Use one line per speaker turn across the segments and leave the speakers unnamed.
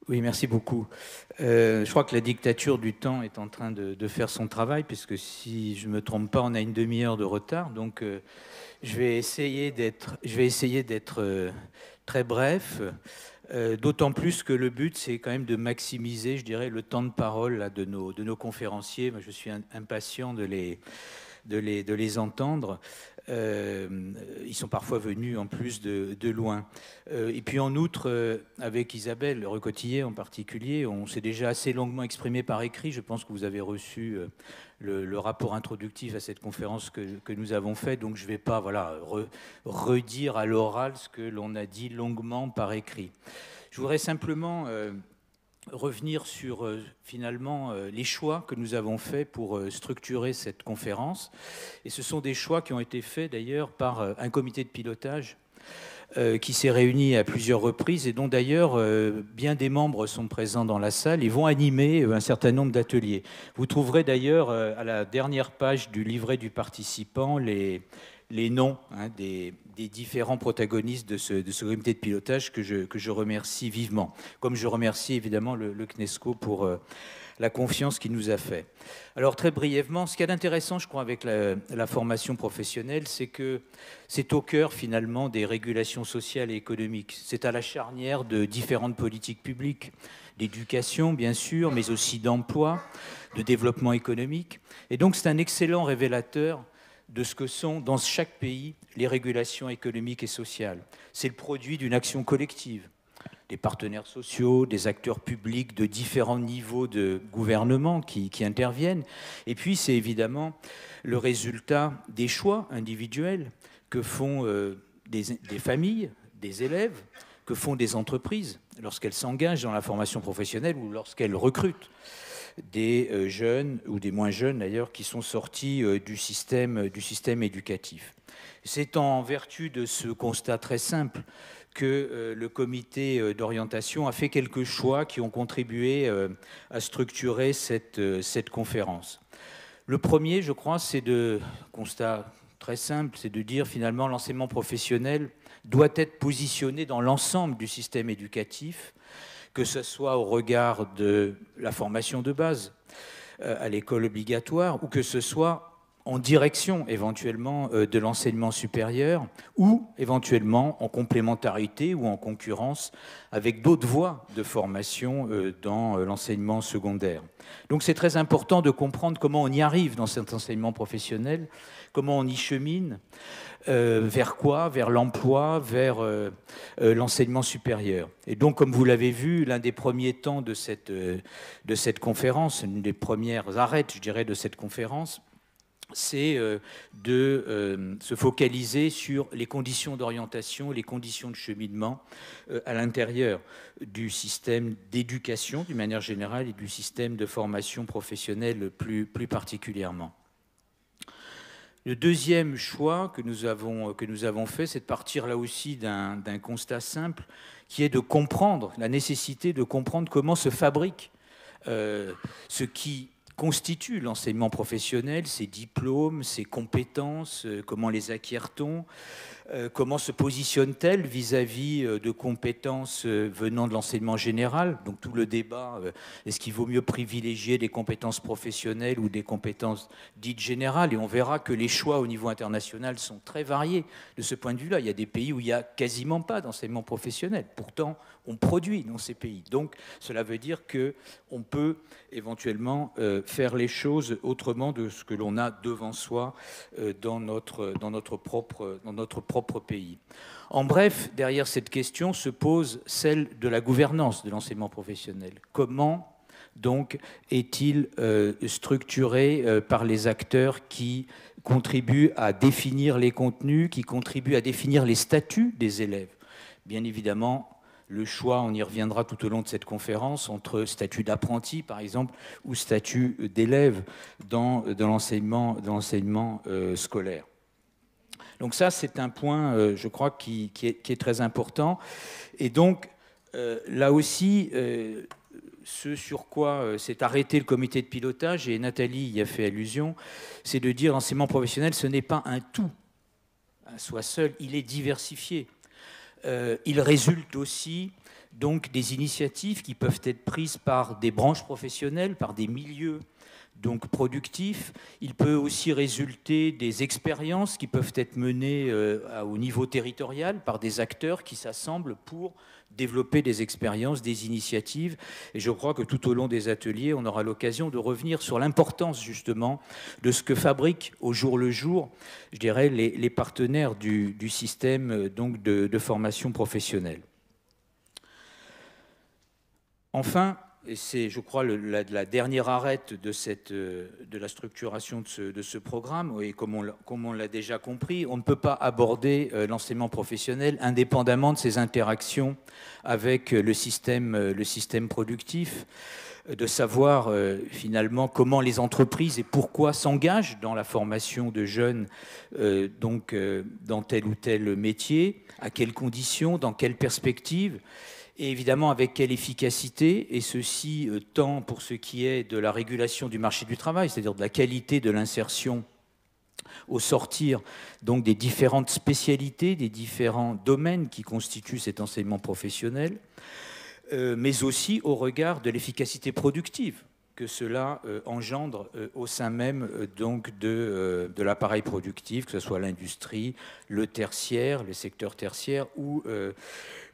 Oui, merci beaucoup. Je crois que la dictature du temps est en train de faire son travail, puisque si je ne me trompe pas, on a une demi-heure de retard. Donc, je vais essayer d'être très bref, d'autant plus que le but, c'est quand même de maximiser, je dirais, le temps de parole là, de nos conférenciers. Moi, je suis impatient de les entendre. Ils sont parfois venus en plus de loin. Et puis en outre, avec Isabelle Recottillier en particulier, on s'est déjà assez longuement exprimé par écrit. Je pense que vous avez reçu le rapport introductif à cette conférence que nous avons faite. Donc je ne vais pas redire à l'oral ce que l'on a dit longuement par écrit. Je voudrais simplement revenir sur finalement les choix que nous avons faits pour structurer cette conférence. Et ce sont des choix qui ont été faits d'ailleurs par un comité de pilotage qui s'est réuni à plusieurs reprises et dont d'ailleurs bien des membres sont présents dans la salle et vont animer un certain nombre d'ateliers. Vous trouverez d'ailleurs à la dernière page du livret du participant les noms des différents protagonistes de ce comité de pilotage que je remercie vivement. Comme je remercie évidemment le CNESCO pour la confiance qu'il nous a fait. Alors très brièvement, ce qu'il y a d'intéressant, je crois, avec la formation professionnelle, c'est que c'est au cœur finalement des régulations sociales et économiques. C'est à la charnière de différentes politiques publiques, d'éducation bien sûr, mais aussi d'emploi, de développement économique. Et donc c'est un excellent révélateur de ce que sont dans chaque pays les régulations économiques et sociales. C'est le produit d'une action collective, des partenaires sociaux, des acteurs publics de différents niveaux de gouvernement qui interviennent. Et puis c'est évidemment le résultat des choix individuels que font des familles, des élèves, que font des entreprises lorsqu'elles s'engagent dans la formation professionnelle ou lorsqu'elles recrutent des jeunes ou des moins jeunes d'ailleurs qui sont sortis du système éducatif. C'est en vertu de ce constat très simple que le comité d'orientation a fait quelques choix qui ont contribué à structurer cette conférence. Le premier, je crois, c'est de constat très simple, c'est de dire finalement l'enseignement professionnel doit être positionné dans l'ensemble du système éducatif, que ce soit au regard de la formation de base à l'école obligatoire ou que ce soit en direction éventuellement de l'enseignement supérieur ou éventuellement en complémentarité ou en concurrence avec d'autres voies de formation dans l'enseignement secondaire. Donc c'est très important de comprendre comment on y arrive dans cet enseignement professionnel, comment on y chemine, vers quoi? Vers l'emploi, vers l'enseignement supérieur. Et donc, comme vous l'avez vu, l'un des premiers temps de cette conférence, une des premières arêtes, je dirais, de cette conférence, c'est de se focaliser sur les conditions d'orientation, les conditions de cheminement à l'intérieur du système d'éducation d'une manière générale et du système de formation professionnelle plus particulièrement. Le deuxième choix que nous avons fait, c'est de partir là aussi d'un constat simple, qui est de comprendre, la nécessité de comprendre comment se fabrique ce qui constitue l'enseignement professionnel, ses diplômes, ses compétences, comment les acquiert-on, comment se positionne-t-elle vis-à-vis de compétences venant de l'enseignement général? Donc tout le débat, est-ce qu'il vaut mieux privilégier des compétences professionnelles ou des compétences dites générales? Et on verra que les choix au niveau international sont très variés de ce point de vue-là. Il y a des pays où il n'y a quasiment pas d'enseignement professionnel. Pourtant, on produit dans ces pays. Donc cela veut dire qu'on peut éventuellement faire les choses autrement de ce que l'on a devant soi dans notre propre pays. En bref, derrière cette question se pose celle de la gouvernance de l'enseignement professionnel. Comment donc est-il structuré par les acteurs qui contribuent à définir les contenus, qui contribuent à définir les statuts des élèves? Bien évidemment, le choix, on y reviendra tout au long de cette conférence, entre statut d'apprenti, par exemple, ou statut d'élève dans l'enseignement scolaire. Donc ça, c'est un point, je crois, qui est très important. Et donc, là aussi, ce sur quoi s'est arrêté le comité de pilotage, et Nathalie y a fait allusion, c'est de dire l'enseignement professionnel, ce n'est pas un tout à soi seul, il est diversifié. Il résulte aussi donc des initiatives qui peuvent être prises par des branches professionnelles, par des milieux donc productifs. Il peut aussi résulter des expériences qui peuvent être menées au niveau territorial par des acteurs qui s'assemblent pour développer des expériences, des initiatives. Et je crois que tout au long des ateliers, on aura l'occasion de revenir sur l'importance justement de ce que fabriquent au jour le jour, je dirais, les partenaires du système donc de formation professionnelle. Enfin, et c'est, je crois, la dernière arête de la structuration de ce programme, et comme on l'a déjà compris, on ne peut pas aborder l'enseignement professionnel indépendamment de ses interactions avec le système productif, de savoir finalement comment les entreprises et pourquoi s'engagent dans la formation de jeunes dans tel ou tel métier, à quelles conditions, dans quelles perspectives, et évidemment avec quelle efficacité, et ceci tant pour ce qui est de la régulation du marché du travail, c'est-à-dire de la qualité de l'insertion au sortir donc des différentes spécialités, des différents domaines qui constituent cet enseignement professionnel, mais aussi au regard de l'efficacité productive que cela engendre au sein même donc de l'appareil productif, que ce soit l'industrie, le tertiaire, le secteur tertiaire ou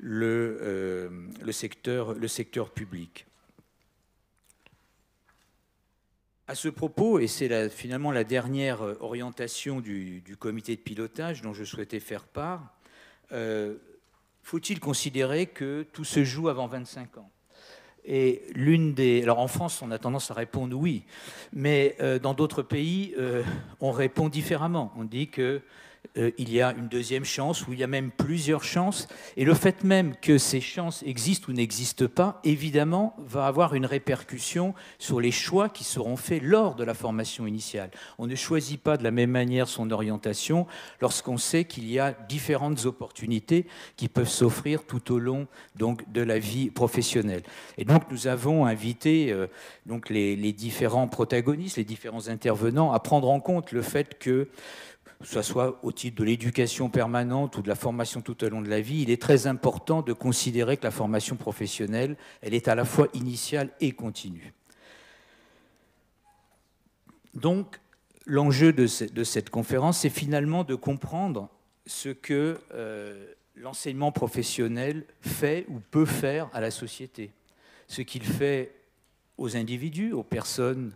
le secteur public. À ce propos, et c'est finalement la dernière orientation du comité de pilotage dont je souhaitais faire part, faut-il considérer que tout se joue avant 25 ans ? Et alors en France, on a tendance à répondre oui, mais dans d'autres pays, on répond différemment. On dit que il y a une deuxième chance, ou il y a même plusieurs chances, et le fait même que ces chances existent ou n'existent pas, évidemment, va avoir une répercussion sur les choix qui seront faits lors de la formation initiale. On ne choisit pas de la même manière son orientation lorsqu'on sait qu'il y a différentes opportunités qui peuvent s'offrir tout au long donc, de la vie professionnelle. Et donc nous avons invité donc, les différents protagonistes, les différents intervenants à prendre en compte le fait que ce soit au titre de l'éducation permanente ou de la formation tout au long de la vie, il est très important de considérer que la formation professionnelle, elle est à la fois initiale et continue. Donc, l'enjeu de cette conférence, c'est finalement de comprendre ce que l'enseignement professionnel fait ou peut faire à la société, ce qu'il fait aux individus, aux personnes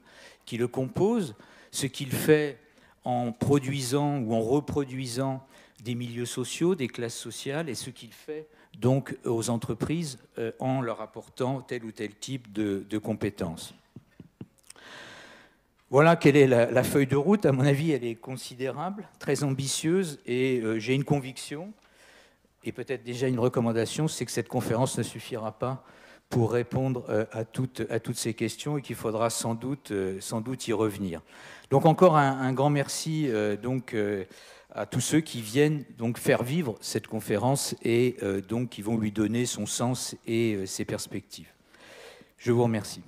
qui le composent, ce qu'il fait en produisant ou en reproduisant des milieux sociaux, des classes sociales, et ce qu'il fait donc aux entreprises en leur apportant tel ou tel type de compétences. Voilà quelle est la feuille de route. À mon avis, elle est considérable, très ambitieuse, et j'ai une conviction, et peut-être déjà une recommandation, c'est que cette conférence ne suffira pas pour répondre à toutes ces questions et qu'il faudra sans doute y revenir. Donc encore un grand merci à tous ceux qui viennent donc faire vivre cette conférence et donc qui vont lui donner son sens et ses perspectives. Je vous remercie.